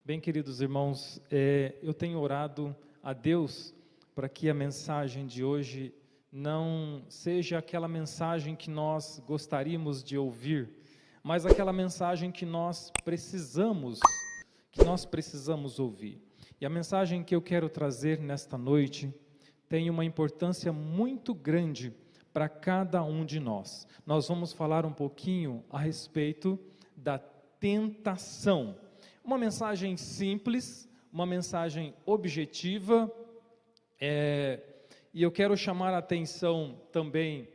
Bem, queridos irmãos, eu tenho orado a Deus para que a mensagem de hoje não seja aquela mensagem que nós gostaríamos de ouvir, mas aquela mensagem que nós precisamos ouvir. E a mensagem que eu quero trazer nesta noite tem uma importância muito grande para cada um de nós. Nós vamos falar um pouquinho a respeito da tentação. Uma mensagem simples, uma mensagem objetiva, e eu quero chamar a atenção também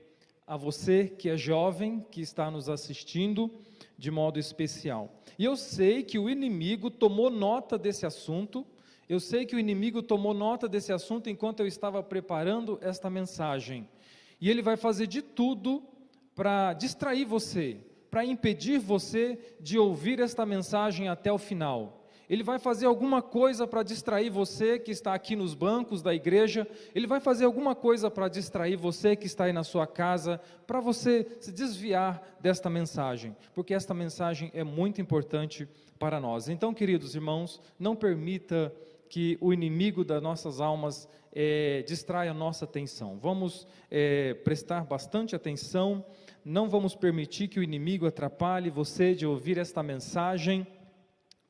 a você que é jovem, que está nos assistindo de modo especial. E eu sei que o inimigo tomou nota desse assunto, enquanto eu estava preparando esta mensagem. E ele vai fazer de tudo para distrair você, para impedir você de ouvir esta mensagem até o final. Ele vai fazer alguma coisa para distrair você que está aqui nos bancos da igreja, ele vai fazer alguma coisa para distrair você que está aí na sua casa, para você se desviar desta mensagem, porque esta mensagem é muito importante para nós. Então, queridos irmãos, não permita que o inimigo das nossas almas distraia a nossa atenção. Vamos prestar bastante atenção. Não vamos permitir que o inimigo atrapalhe você de ouvir esta mensagem.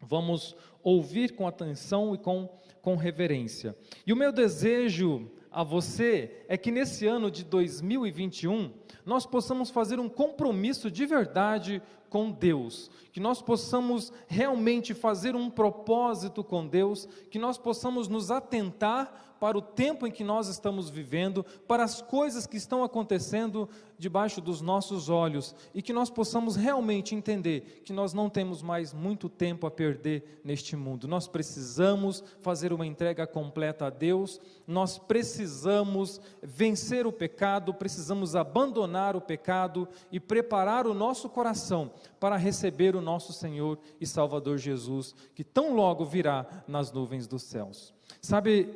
Vamos ouvir com atenção e com reverência. E o meu desejo a você é que nesse ano de 2021, nós possamos fazer um compromisso de verdade com Deus, que nós possamos realmente fazer um propósito com Deus, que nós possamos nos atentar para o tempo em que nós estamos vivendo, para as coisas que estão acontecendo debaixo dos nossos olhos, e que nós possamos realmente entender que nós não temos mais muito tempo a perder neste mundo. Nós precisamos fazer uma entrega completa a Deus, nós precisamos vencer o pecado, precisamos abandonar o pecado e preparar o nosso coração para receber o nosso Senhor e Salvador Jesus, que tão logo virá nas nuvens dos céus. Sabe,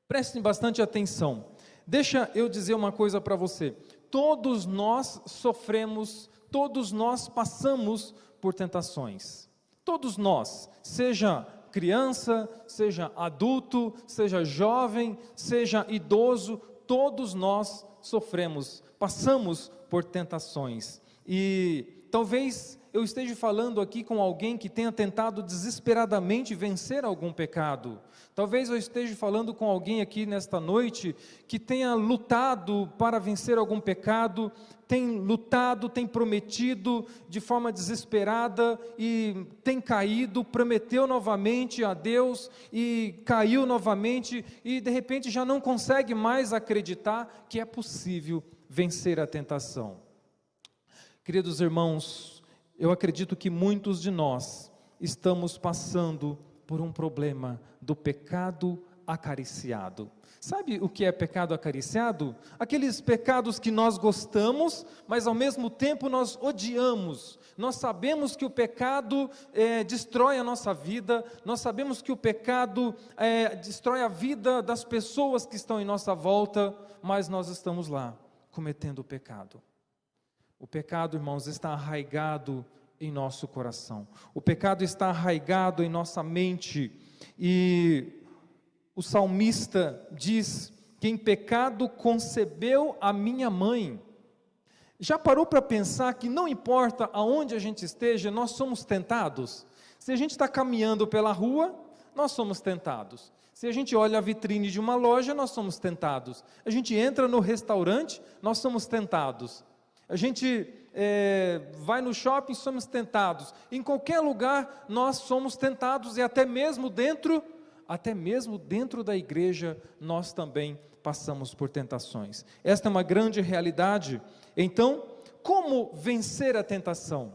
prestem bastante atenção. Deixa eu dizer uma coisa para você. Todos nós sofremos, todos nós passamos por tentações. Todos nós, seja criança, seja adulto, seja jovem, seja idoso, todos nós sofremos, passamos por tentações. E talvez eu esteja falando aqui com alguém que tenha tentado desesperadamente vencer algum pecado. Talvez eu esteja falando com alguém aqui nesta noite que tenha lutado para vencer algum pecado, tem lutado, tem prometido de forma desesperada e tem caído, prometeu novamente a Deus e caiu novamente e de repente já não consegue mais acreditar que é possível vencer a tentação. Queridos irmãos, eu acredito que muitos de nós estamos passando por um problema do pecado acariciado. Sabe o que é pecado acariciado? Aqueles pecados que nós gostamos, mas ao mesmo tempo nós odiamos. Nós sabemos que o pecado destrói a nossa vida, nós sabemos que o pecado destrói a vida das pessoas que estão em nossa volta, mas nós estamos lá, cometendo o pecado. O pecado, irmãos, está arraigado em nosso coração. O pecado está arraigado em nossa mente. E o salmista diz que em pecado concebeu a minha mãe. Já parou para pensar que não importa aonde a gente esteja, nós somos tentados? Se a gente está caminhando pela rua, nós somos tentados. Se a gente olha a vitrine de uma loja, nós somos tentados. A gente entra no restaurante, nós somos tentados. A gente vai no shopping, somos tentados. Em qualquer lugar nós somos tentados, e até mesmo dentro da igreja nós também passamos por tentações. Esta é uma grande realidade. Então, como vencer a tentação?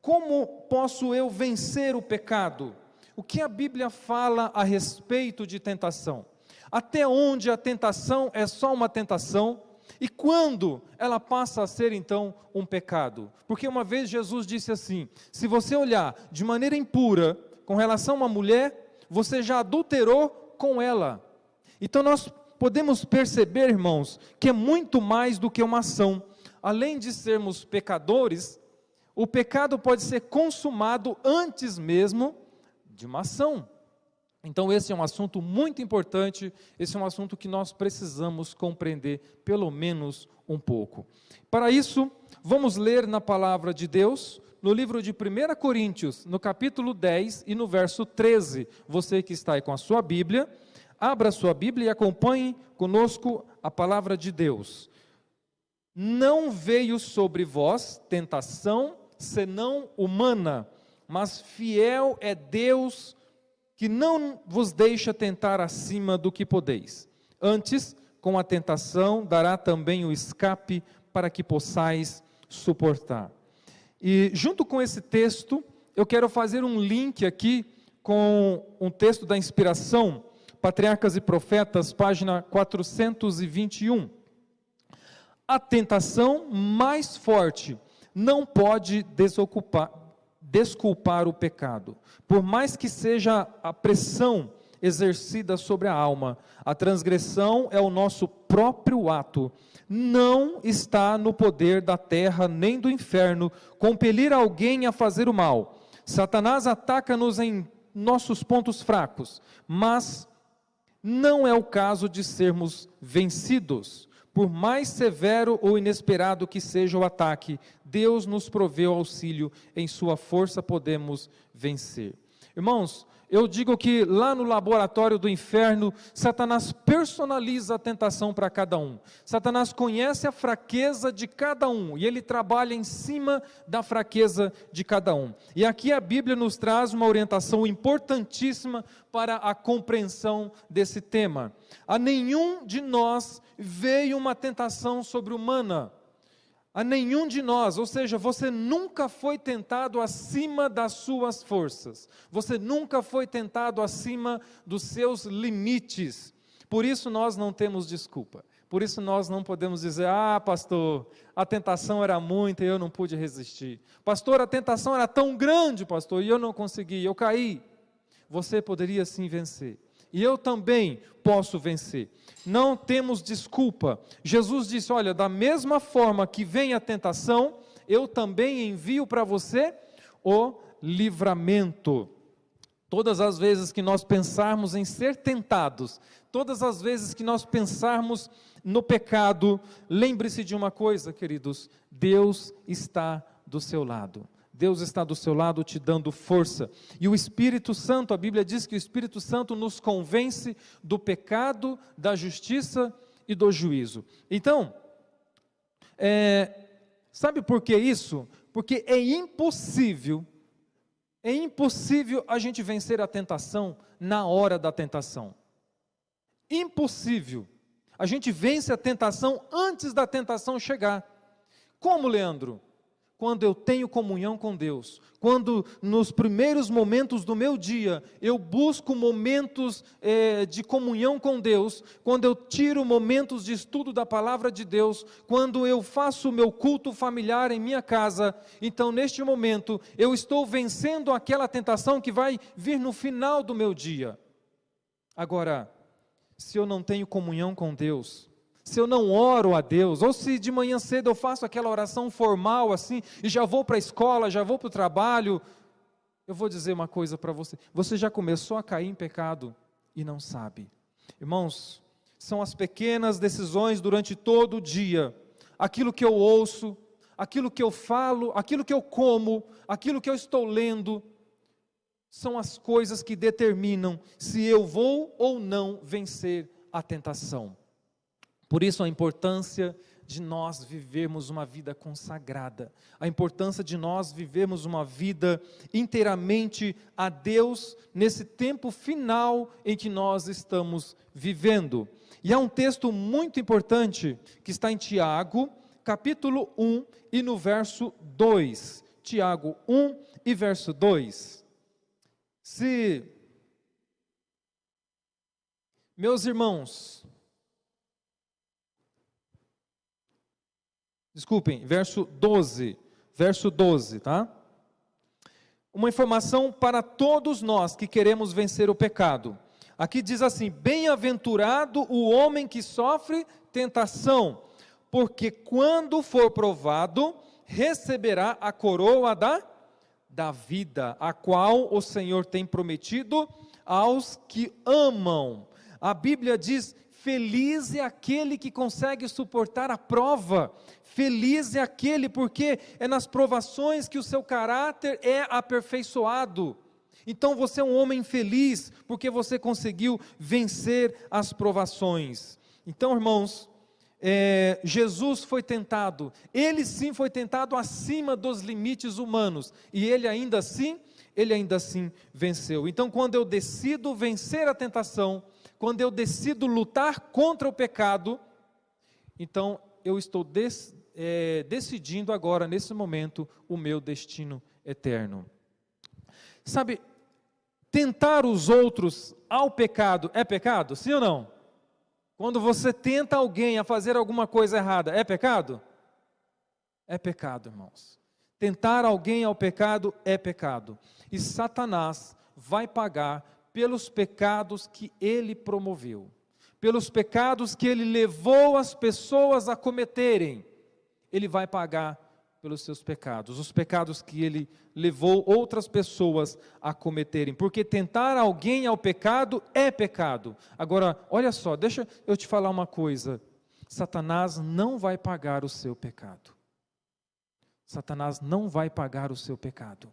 Como posso eu vencer o pecado? O que a Bíblia fala a respeito de tentação? Até onde a tentação é só uma tentação? E quando ela passa a ser então um pecado? Porque uma vez Jesus disse assim: se você olhar de maneira impura com relação a uma mulher, você já adulterou com ela. Então nós podemos perceber, irmãos, que é muito mais do que uma ação. Além de sermos pecadores, o pecado pode ser consumado antes mesmo de uma ação. Então esse é um assunto muito importante, esse é um assunto que nós precisamos compreender pelo menos um pouco. Para isso, vamos ler na palavra de Deus, no livro de 1 Coríntios, no capítulo 10 e no verso 13. Você que está aí com a sua Bíblia, abra a sua Bíblia e acompanhe conosco a palavra de Deus. Não veio sobre vós tentação, senão humana, mas fiel é Deus, que não vos deixa tentar acima do que podeis. Antes, com a tentação, dará também o escape para que possais suportar. E junto com esse texto, eu quero fazer um link aqui com um texto da inspiração, Patriarcas e Profetas, página 421. A tentação mais forte não pode desculpar o pecado. Por mais que seja a pressão exercida sobre a alma, a transgressão é o nosso próprio ato. Não está no poder da terra nem do inferno compelir alguém a fazer o mal. Satanás ataca-nos em nossos pontos fracos, mas não é o caso de sermos vencidos. Por mais severo ou inesperado que seja o ataque, Deus nos proveu auxílio, em sua força podemos vencer. Irmãos, eu digo que lá no laboratório do inferno, Satanás personaliza a tentação para cada um. Satanás conhece a fraqueza de cada um e ele trabalha em cima da fraqueza de cada um. E aqui a Bíblia nos traz uma orientação importantíssima para a compreensão desse tema. A nenhum de nós veio uma tentação sobre-humana. A nenhum de nós, ou seja, você nunca foi tentado acima das suas forças, você nunca foi tentado acima dos seus limites, por isso nós não temos desculpa, por isso nós não podemos dizer, pastor, a tentação era muita e eu não pude resistir, pastor, a tentação era tão grande, pastor, e eu não consegui, eu caí. Você poderia sim vencer, e eu também posso vencer. Não temos desculpa. Jesus disse, olha, da mesma forma que vem a tentação, eu também envio para você o livramento. Todas as vezes que nós pensarmos em ser tentados, todas as vezes que nós pensarmos no pecado, lembre-se de uma coisa, queridos, Deus está do seu lado. Deus está do seu lado te dando força. E o Espírito Santo, a Bíblia diz que o Espírito Santo nos convence do pecado, da justiça e do juízo. Então, sabe por que isso? Porque é impossível a gente vencer a tentação na hora da tentação. Impossível. A gente vence a tentação antes da tentação chegar. Como, Leandro? Quando eu tenho comunhão com Deus, quando nos primeiros momentos do meu dia, eu busco momentos de comunhão com Deus, quando eu tiro momentos de estudo da palavra de Deus, quando eu faço o meu culto familiar em minha casa, então neste momento, eu estou vencendo aquela tentação que vai vir no final do meu dia. Agora, se eu não tenho comunhão com Deus, se eu não oro a Deus, ou se de manhã cedo eu faço aquela oração formal assim, e já vou para a escola, já vou para o trabalho, eu vou dizer uma coisa para você, você já começou a cair em pecado e não sabe. Irmãos, são as pequenas decisões durante todo o dia, aquilo que eu ouço, aquilo que eu falo, aquilo que eu como, aquilo que eu estou lendo, são as coisas que determinam se eu vou ou não vencer a tentação. Por isso a importância de nós vivermos uma vida consagrada, a importância de nós vivermos uma vida inteiramente a Deus, nesse tempo final em que nós estamos vivendo. E há um texto muito importante, que está em Tiago, capítulo 1, e no verso 2. Tiago 1 e verso 2. Meus irmãos, desculpem, verso 12, tá? Uma informação para todos nós que queremos vencer o pecado. Aqui diz assim, bem-aventurado o homem que sofre tentação, porque quando for provado, receberá a coroa da da vida, a qual o Senhor tem prometido aos que amam. A Bíblia diz: feliz é aquele que consegue suportar a prova. Feliz é aquele, porque é nas provações que o seu caráter é aperfeiçoado. Então você é um homem feliz, porque você conseguiu vencer as provações. Então, irmãos, Jesus foi tentado, ele sim foi tentado acima dos limites humanos, e ele ainda assim venceu. Então, quando eu decido vencer a tentação, quando eu decido lutar contra o pecado, então eu estou decidindo agora, nesse momento, o meu destino eterno. Sabe, tentar os outros ao pecado é pecado? Sim ou não? Quando você tenta alguém a fazer alguma coisa errada, é pecado? É pecado, irmãos. Tentar alguém ao pecado é pecado. E Satanás vai pagar pelos pecados que ele promoveu, pelos pecados que ele levou as pessoas a cometerem. Ele vai pagar pelos seus pecados, os pecados que ele levou outras pessoas a cometerem, porque tentar alguém ao pecado é pecado. Agora, olha só, deixa eu te falar uma coisa: Satanás não vai pagar o seu pecado. Satanás não vai pagar o seu pecado.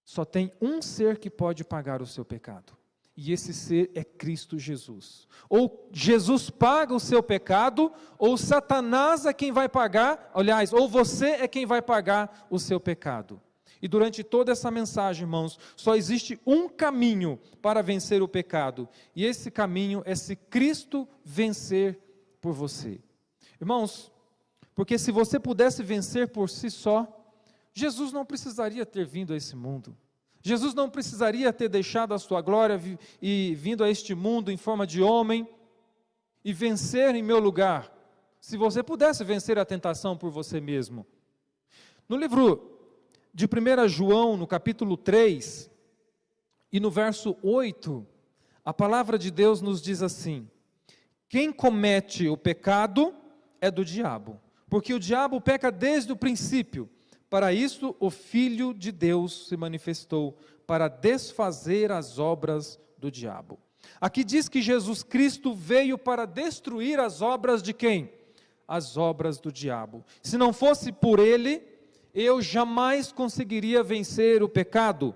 Só tem um ser que pode pagar o seu pecado, e esse ser é Cristo Jesus. Ou Jesus paga o seu pecado, ou Satanás é quem vai pagar, aliás, ou você é quem vai pagar o seu pecado. E durante toda essa mensagem, irmãos, só existe um caminho para vencer o pecado, e esse caminho é se Cristo vencer por você. Irmãos, porque se você pudesse vencer por si só, Jesus não precisaria ter vindo a esse mundo. Jesus não precisaria ter deixado a sua glória e vindo a este mundo em forma de homem e vencer em meu lugar. Se você pudesse vencer a tentação por você mesmo. No livro de 1 João, no capítulo 3, e no verso 8, a palavra de Deus nos diz assim: quem comete o pecado é do diabo, porque o diabo peca desde o princípio. Para isso o Filho de Deus se manifestou, para desfazer as obras do diabo. Aqui diz que Jesus Cristo veio para destruir as obras de quem? As obras do diabo. Se não fosse por ele, eu jamais conseguiria vencer o pecado.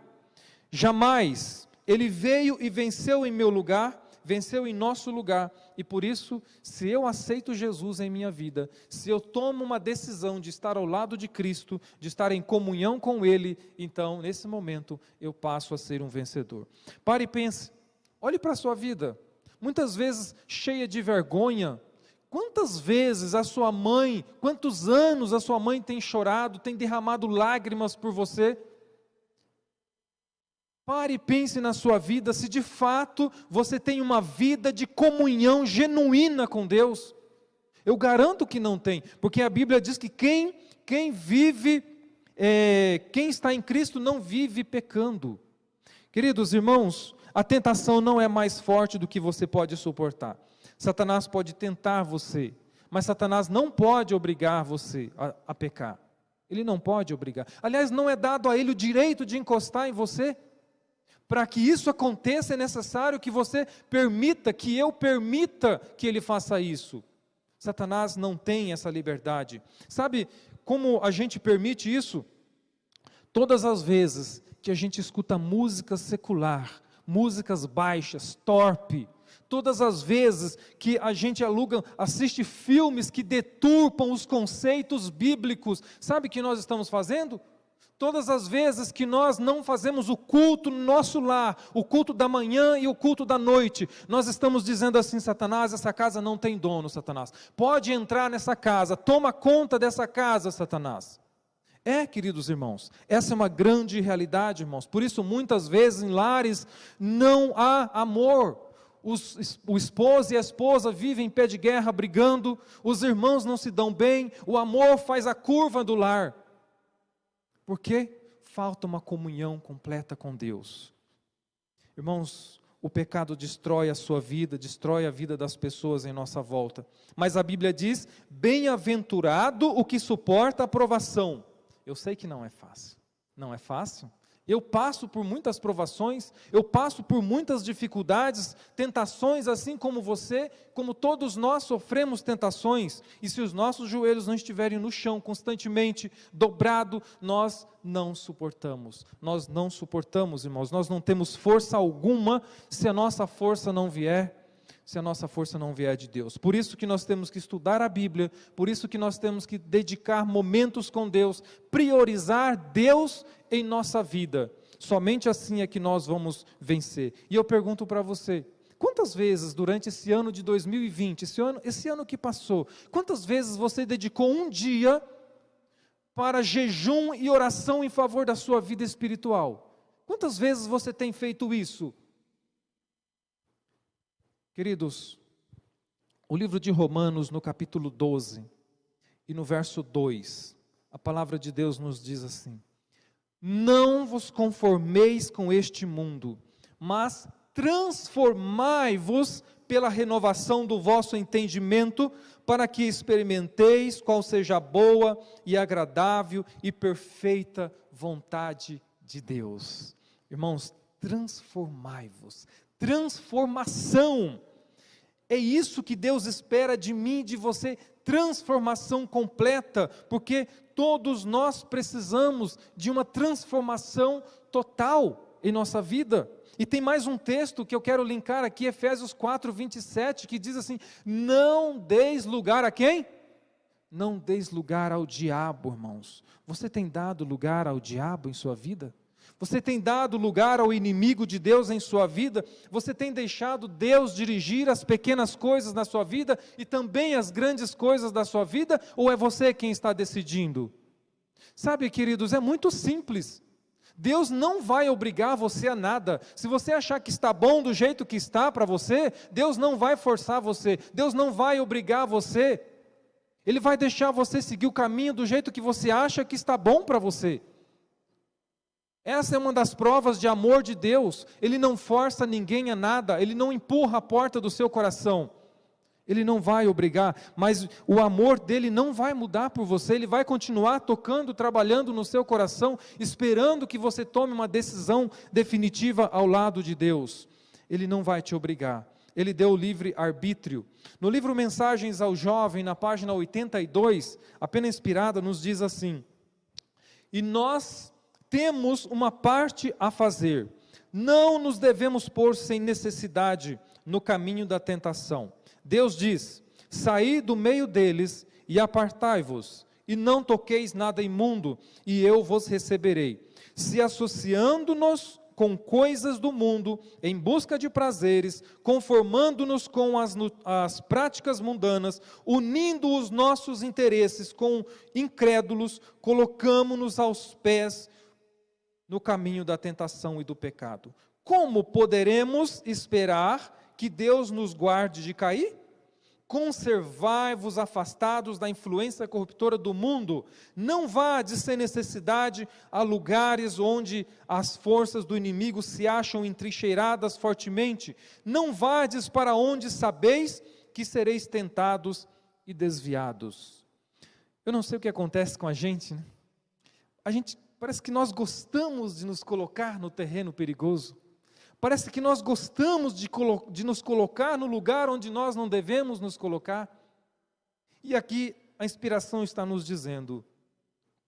Jamais. Ele veio e venceu em meu lugar, venceu em nosso lugar, e por isso, se eu aceito Jesus em minha vida, se eu tomo uma decisão de estar ao lado de Cristo, de estar em comunhão com Ele, então, nesse momento, eu passo a ser um vencedor. Pare e pense, olhe para a sua vida, muitas vezes cheia de vergonha. Quantas vezes a sua mãe, quantos anos a sua mãe tem chorado, tem derramado lágrimas por você? Pare e pense na sua vida, se de fato você tem uma vida de comunhão genuína com Deus. Eu garanto que não tem, porque a Bíblia diz que quem está em Cristo não vive pecando. Queridos irmãos, a tentação não é mais forte do que você pode suportar. Satanás pode tentar você, mas Satanás não pode obrigar você a pecar. Ele não pode obrigar. Aliás, não é dado a ele o direito de encostar em você. Para que isso aconteça, é necessário que você permita, que eu permita que ele faça isso. Satanás não tem essa liberdade. Sabe como a gente permite isso? Todas as vezes que a gente escuta música secular, músicas baixas, torpe, todas as vezes que a gente assiste filmes que deturpam os conceitos bíblicos, sabe o que nós estamos fazendo? Todas as vezes que nós não fazemos o culto no nosso lar, o culto da manhã e o culto da noite, nós estamos dizendo assim: Satanás, essa casa não tem dono, Satanás. Pode entrar nessa casa, toma conta dessa casa, Satanás. Queridos irmãos, essa é uma grande realidade, irmãos. Por isso, muitas vezes em lares não há amor. O esposo e a esposa vivem em pé de guerra, brigando, os irmãos não se dão bem, o amor faz a curva do lar. Porque falta uma comunhão completa com Deus. Irmãos, o pecado destrói a sua vida, destrói a vida das pessoas em nossa volta. Mas a Bíblia diz: bem-aventurado o que suporta a provação. Eu sei que não é fácil. Não é fácil. Eu passo por muitas provações, eu passo por muitas dificuldades, tentações, assim como você, como todos nós sofremos tentações, e se os nossos joelhos não estiverem no chão constantemente, dobrado, nós não suportamos, irmãos, nós não temos força alguma, se a nossa força não vier de Deus. Por isso que nós temos que estudar a Bíblia, por isso que nós temos que dedicar momentos com Deus, priorizar Deus em nossa vida. Somente assim é que nós vamos vencer. E eu pergunto para você, quantas vezes durante esse ano de 2020, esse ano que passou, quantas vezes você dedicou um dia para jejum e oração em favor da sua vida espiritual? Quantas vezes você tem feito isso? Queridos, o livro de Romanos, no capítulo 12, e no verso 2, a palavra de Deus nos diz assim: não vos conformeis com este mundo, mas transformai-vos pela renovação do vosso entendimento, para que experimenteis qual seja a boa e agradável e perfeita vontade de Deus. Irmãos, transformai-vos, transformação, é isso que Deus espera de mim, de você, transformação completa, porque todos nós precisamos de uma transformação total em nossa vida. E tem mais um texto que eu quero linkar aqui, Efésios 4:27, que diz assim: não deis lugar a quem? Não deis lugar ao diabo, irmãos. Você tem dado lugar ao diabo em sua vida? Você tem dado lugar ao inimigo de Deus em sua vida? Você tem deixado Deus dirigir as pequenas coisas na sua vida e também as grandes coisas da sua vida? Ou é você quem está decidindo? Sabe, queridos, é muito simples. Deus não vai obrigar você a nada. Se você achar que está bom do jeito que está para você, Deus não vai forçar você, Deus não vai obrigar você. Ele vai deixar você seguir o caminho do jeito que você acha que está bom para você. Essa é uma das provas de amor de Deus. Ele não força ninguém a nada, Ele não empurra a porta do seu coração. Ele não vai obrigar, mas o amor dele não vai mudar por você, ele vai continuar tocando, trabalhando no seu coração, esperando que você tome uma decisão definitiva ao lado de Deus. Ele não vai te obrigar, ele deu o livre arbítrio. No livro Mensagens ao Jovem, na página 82, a Pena Inspirada nos diz assim: e nós temos uma parte a fazer, não nos devemos pôr sem necessidade no caminho da tentação. Deus diz: saí do meio deles e apartai-vos, e não toqueis nada imundo, e eu vos receberei. Se associando-nos com coisas do mundo, em busca de prazeres, conformando-nos com as práticas mundanas, unindo os nossos interesses com incrédulos, colocamo-nos aos pés no caminho da tentação e do pecado. Como poderemos esperar que Deus nos guarde de cair? Conservai-vos afastados da influência corruptora do mundo. Não vades sem necessidade a lugares onde as forças do inimigo se acham entrincheiradas fortemente. Não vades para onde sabeis que sereis tentados e desviados. Eu não sei o que acontece com a gente, né? Parece que nós gostamos de nos colocar no terreno perigoso. Parece que nós gostamos de nos colocar no lugar onde nós não devemos nos colocar. E aqui a inspiração está nos dizendo: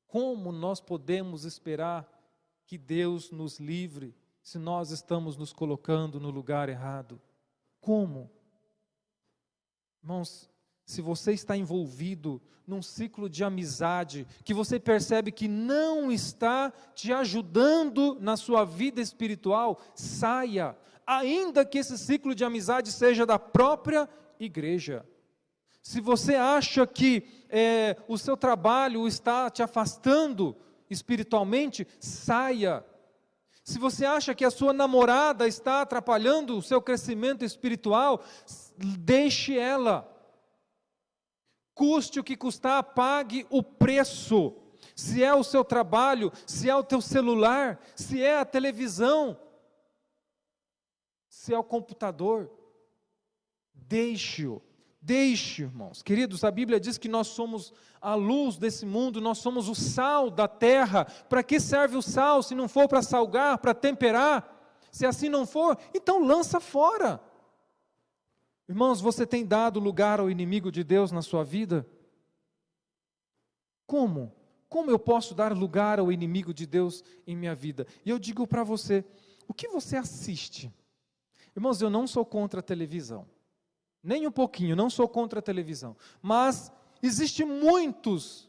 como nós podemos esperar que Deus nos livre se nós estamos nos colocando no lugar errado? Como? Irmãos, se você está envolvido num ciclo de amizade, que você percebe que não está te ajudando na sua vida espiritual, saia, ainda que esse ciclo de amizade seja da própria igreja. Se você acha que o seu trabalho está te afastando espiritualmente, saia. Se você acha que a sua namorada está atrapalhando o seu crescimento espiritual, deixe ela. Custe o que custar, pague o preço. Se é o seu trabalho, se é o teu celular, se é a televisão, se é o computador, deixe-o. Deixe, irmãos. Queridos, a Bíblia diz que nós somos a luz desse mundo, nós somos o sal da terra. Para que serve o sal se não for para salgar, para temperar? Se assim não for, então lança fora. Irmãos, você tem dado lugar ao inimigo de Deus na sua vida? Como? Como eu posso dar lugar ao inimigo de Deus em minha vida? E eu digo para você, o que você assiste? Irmãos, eu não sou contra a televisão. Nem um pouquinho, não sou contra a televisão. Mas existem muitos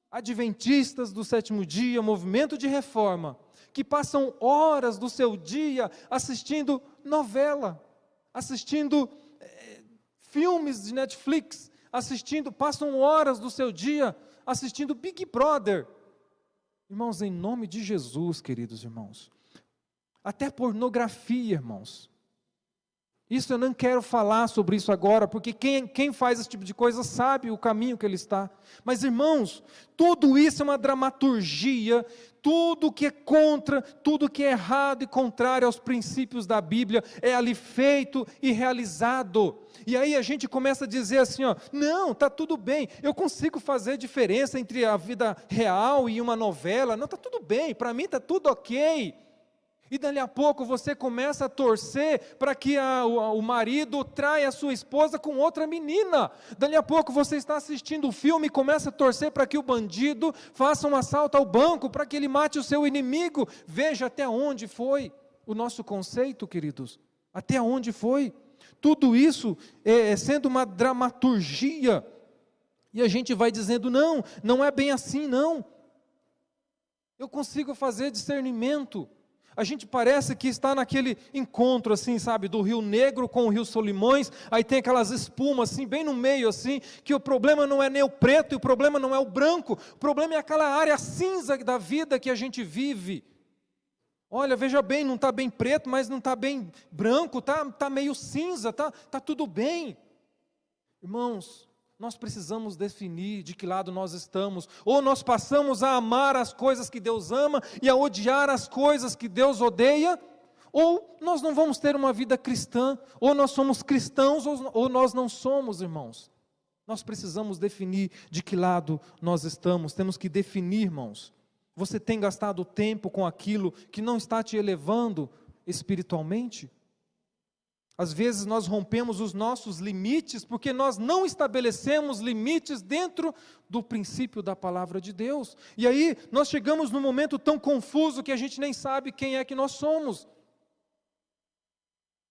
adventistas do sétimo dia, movimento de reforma, que passam horas do seu dia assistindo novela, assistindo filmes de Netflix, passam horas do seu dia assistindo Big Brother. Irmãos, em nome de Jesus, queridos irmãos, até pornografia, irmãos. Isso eu não quero falar sobre isso agora, porque quem faz esse tipo de coisa sabe o caminho que ele está. Mas irmãos, tudo isso é uma dramaturgia, tudo que é contra, tudo que é errado e contrário aos princípios da Bíblia, é ali feito e realizado. E aí a gente começa a dizer assim, ó, não, está tudo bem, eu consigo fazer diferença entre a vida real e uma novela, não, está tudo bem, para mim está tudo ok. E dali a pouco você começa a torcer para que o marido traia a sua esposa com outra menina. Dali a pouco você está assistindo o filme e começa a torcer para que o bandido faça um assalto ao banco, para que ele mate o seu inimigo. Veja até onde foi o nosso conceito, queridos. Até onde foi. Tudo isso sendo uma dramaturgia. E a gente vai dizendo, não, não é bem assim, não. Eu consigo fazer discernimento. A gente parece que está naquele encontro assim, sabe, do Rio Negro com o Rio Solimões, aí tem aquelas espumas assim, bem no meio assim, que o problema não é nem o preto e o problema não é o branco, o problema é aquela área cinza da vida que a gente vive. Olha, veja bem, não está bem preto, mas não está bem branco, tá meio cinza, tá tudo bem. Irmãos, nós precisamos definir de que lado nós estamos. Ou nós passamos a amar as coisas que Deus ama e a odiar as coisas que Deus odeia, ou nós não vamos ter uma vida cristã, ou nós somos cristãos ou nós não somos, irmãos. Nós precisamos definir de que lado nós estamos. Temos que definir, irmãos. Você tem gastado tempo com aquilo que não está te elevando espiritualmente? Às vezes nós rompemos os nossos limites porque nós não estabelecemos limites dentro do princípio da palavra de Deus. E aí nós chegamos num momento tão confuso que a gente nem sabe quem é que nós somos.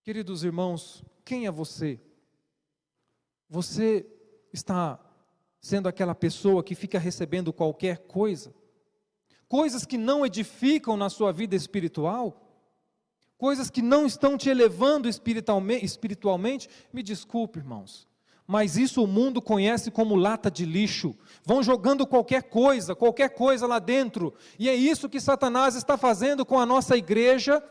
Queridos irmãos, quem é você? Você está sendo aquela pessoa que fica recebendo qualquer coisa? Coisas que não edificam na sua vida espiritual? Coisas que não estão te elevando espiritualmente, me desculpe, irmãos, mas isso o mundo conhece como lata de lixo. Vão jogando qualquer coisa lá dentro, e é isso que Satanás está fazendo com a nossa igreja,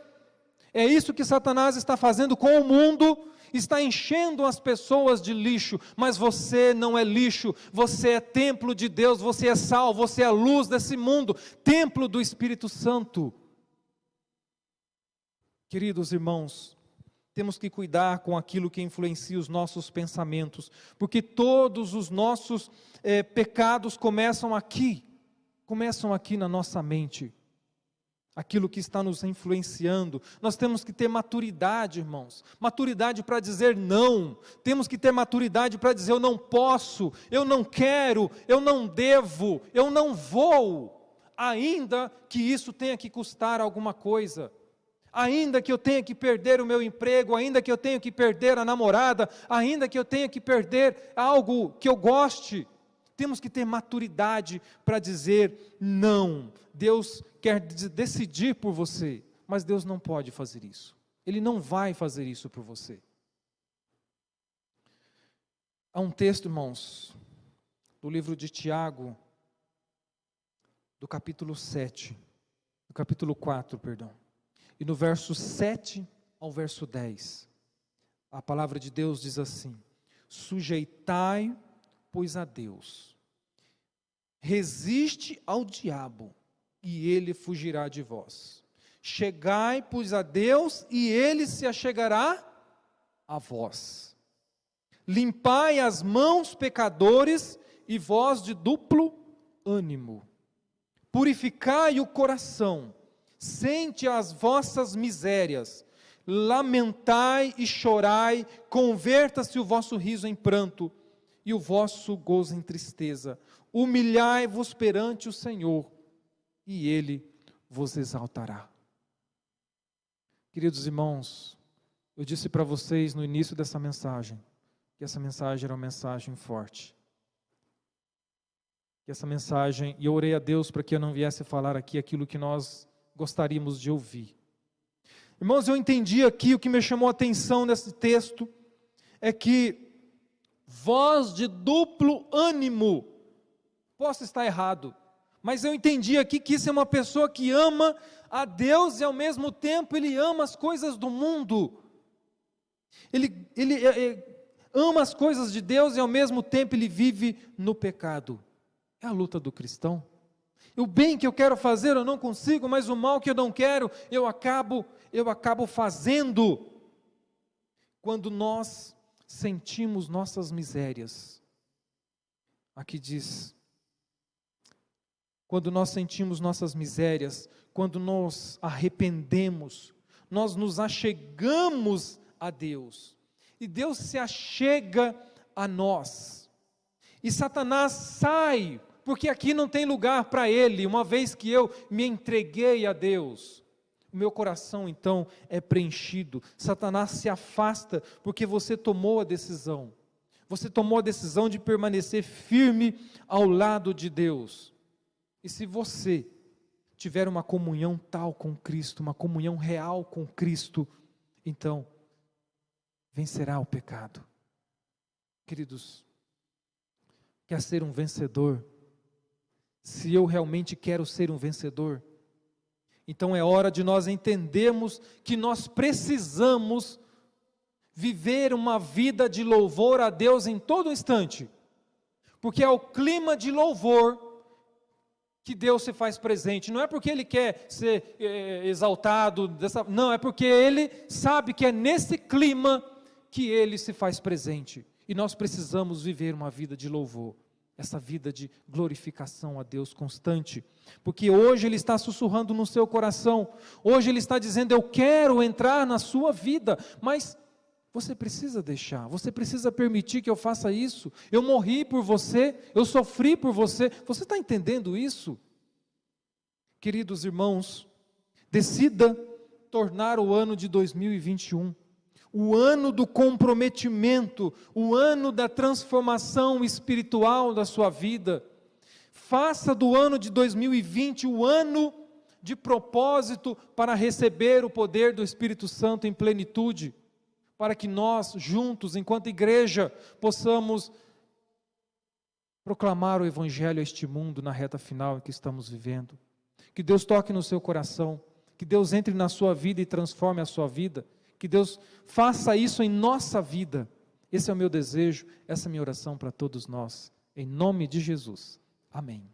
é isso que Satanás está fazendo com o mundo, está enchendo as pessoas de lixo, mas você não é lixo, você é templo de Deus, você é sal, você é a luz desse mundo, templo do Espírito Santo. Queridos irmãos, temos que cuidar com aquilo que influencia os nossos pensamentos, porque todos os nossos pecados começam aqui na nossa mente, aquilo que está nos influenciando. Nós temos que ter maturidade, irmãos, maturidade para dizer não, temos que ter maturidade para dizer eu não posso, eu não quero, eu não devo, eu não vou, ainda que isso tenha que custar alguma coisa. Ainda que eu tenha que perder o meu emprego, ainda que eu tenha que perder a namorada, ainda que eu tenha que perder algo que eu goste, temos que ter maturidade para dizer não. Deus quer decidir por você, mas Deus não pode fazer isso. Ele não vai fazer isso por você. Há um texto, irmãos, do livro de Tiago, do capítulo 4, perdão. E no verso 7 ao verso 10, a palavra de Deus diz assim: sujeitai, pois, a Deus, resiste ao diabo, e ele fugirá de vós. Chegai, pois, a Deus, e ele se achegará a vós. limpai as mãos, pecadores, e vós de duplo ânimo. Purificai o coração, sente as vossas misérias, lamentai e chorai, converta-se o vosso riso em pranto, e o vosso gozo em tristeza. Humilhai-vos perante o Senhor, e Ele vos exaltará. Queridos irmãos, eu disse para vocês no início dessa mensagem, que essa mensagem era uma mensagem forte. Que essa mensagem, e eu orei a Deus para que eu não viesse falar aqui aquilo que nós gostaríamos de ouvir. Irmãos, eu entendi aqui, o que me chamou a atenção nesse texto, é que voz de duplo ânimo, posso estar errado, mas eu entendi aqui que isso é uma pessoa que ama a Deus e ao mesmo tempo ele ama as coisas do mundo. Ele ama as coisas de Deus e ao mesmo tempo ele vive no pecado. É a luta do cristão. O bem que eu quero fazer eu não consigo, mas o mal que eu não quero eu acabo fazendo. Quando nós sentimos nossas misérias, aqui diz, quando nós sentimos nossas misérias, quando nos arrependemos, nós nos achegamos a Deus, e Deus se achega a nós, e Satanás sai, porque aqui não tem lugar para ele, uma vez que eu me entreguei a Deus, o meu coração então é preenchido, Satanás se afasta, porque você tomou a decisão de permanecer firme ao lado de Deus. E se você tiver uma comunhão tal com Cristo, uma comunhão real com Cristo, então vencerá o pecado. Queridos, quer ser um vencedor? Se eu realmente quero ser um vencedor, então é hora de nós entendermos que nós precisamos viver uma vida de louvor a Deus em todo instante, porque é o clima de louvor que Deus se faz presente. Não é porque Ele quer ser exaltado, não, é porque Ele sabe que é nesse clima que Ele se faz presente, e nós precisamos viver uma vida de louvor, essa vida de glorificação a Deus constante, porque hoje Ele está sussurrando no seu coração, hoje Ele está dizendo, eu quero entrar na sua vida, mas você precisa deixar, você precisa permitir que eu faça isso, eu morri por você, eu sofri por você, você está entendendo isso? Queridos irmãos, decida tornar o ano de 2021, o ano do comprometimento, o ano da transformação espiritual da sua vida. Faça do ano de 2020 o ano de propósito para receber o poder do Espírito Santo em plenitude, para que nós juntos, enquanto igreja, possamos proclamar o Evangelho a este mundo na reta final em que estamos vivendo. Que Deus toque no seu coração, que Deus entre na sua vida e transforme a sua vida, que Deus faça isso em nossa vida. Esse é o meu desejo, essa é a minha oração para todos nós, em nome de Jesus. Amém.